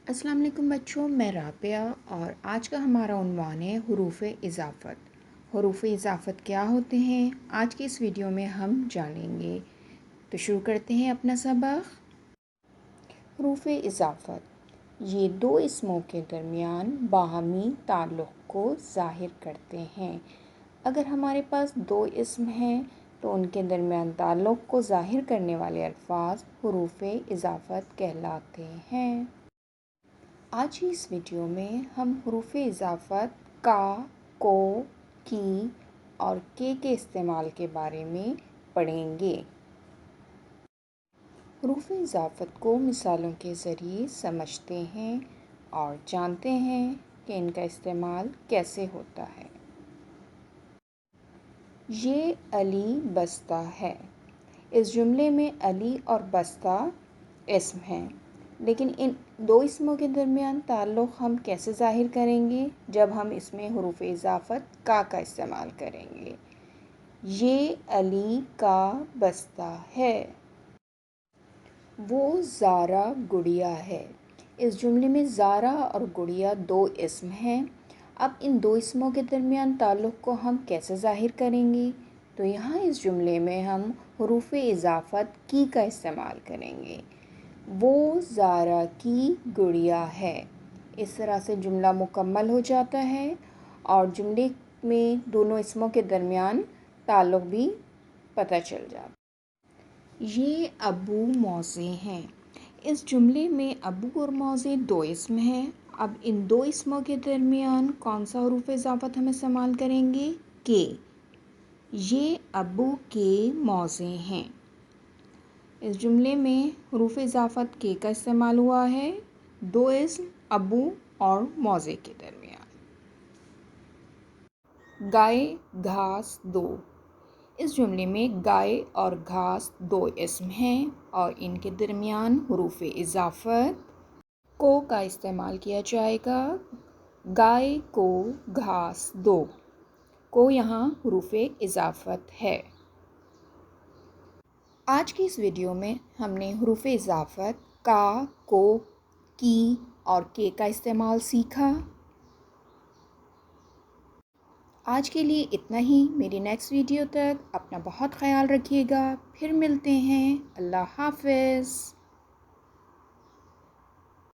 السلام علیکم بچوں، میں رابعہ اور آج کا ہمارا عنوان ہے حروف اضافت۔ حروف اضافت کیا ہوتے ہیں آج کی اس ویڈیو میں ہم جانیں گے۔ تو شروع کرتے ہیں اپنا سبق۔ حروف اضافت یہ دو اسموں کے درمیان باہمی تعلق کو ظاہر کرتے ہیں۔ اگر ہمارے پاس دو اسم ہیں تو ان کے درمیان تعلق کو ظاہر کرنے والے الفاظ حروف اضافت کہلاتے ہیں۔ آج کی اس ویڈیو میں ہم حروف اضافت کا، کو، کی اور کے استعمال کے بارے میں پڑھیں گے۔ حروف اضافت کو مثالوں کے ذریعے سمجھتے ہیں اور جانتے ہیں کہ ان کا استعمال کیسے ہوتا ہے۔ یہ علی بستہ ہے۔ اس جملے میں علی اور بستہ اسم ہیں، لیکن ان دو اسموں کے درمیان تعلق ہم کیسے ظاہر کریں گے جب ہم اس میں حروف اضافت کا استعمال کریں گے۔ یہ علی کا بستہ ہے۔ وہ زارا گڑیا ہے۔ اس جملے میں زارا اور گڑیا دو اسم ہیں۔ اب ان دو اسموں کے درمیان تعلق کو ہم کیسے ظاہر کریں گے؟ تو یہاں اس جملے میں ہم حروف اضافت کی کا استعمال کریں گے۔ وہ زارا کی گڑیا ہے۔ اس طرح سے جملہ مکمل ہو جاتا ہے اور جملے میں دونوں اسموں کے درمیان تعلق بھی پتہ چل جاتا ہے۔ یہ ابو موزے ہیں۔ اس جملے میں ابو اور موزے دو اسم ہیں۔ اب ان دو اسموں کے درمیان کون سا حروف اضافت ہم استعمال کریں گے؟ کے۔ یہ ابو کے موزے ہیں۔ اس جملے میں حروف اضافت کے کا استعمال ہوا ہے دو اسم ابو اور موزے کے درمیان۔ گائے گھاس دو۔ اس جملے میں گائے اور گھاس دو اسم ہیں اور ان کے درمیان حروف اضافت کو کا استعمال کیا جائے گا۔ گائے کو گھاس دو۔ کو یہاں حروف اضافت ہے۔ آج کی اس ویڈیو میں ہم نے حروف اضافت کا، کو، کی اور کے کا استعمال سیکھا۔ آج کے لیے اتنا ہی۔ میری نیکسٹ ویڈیو تک اپنا بہت خیال رکھیے گا۔ پھر ملتے ہیں۔ اللہ حافظ۔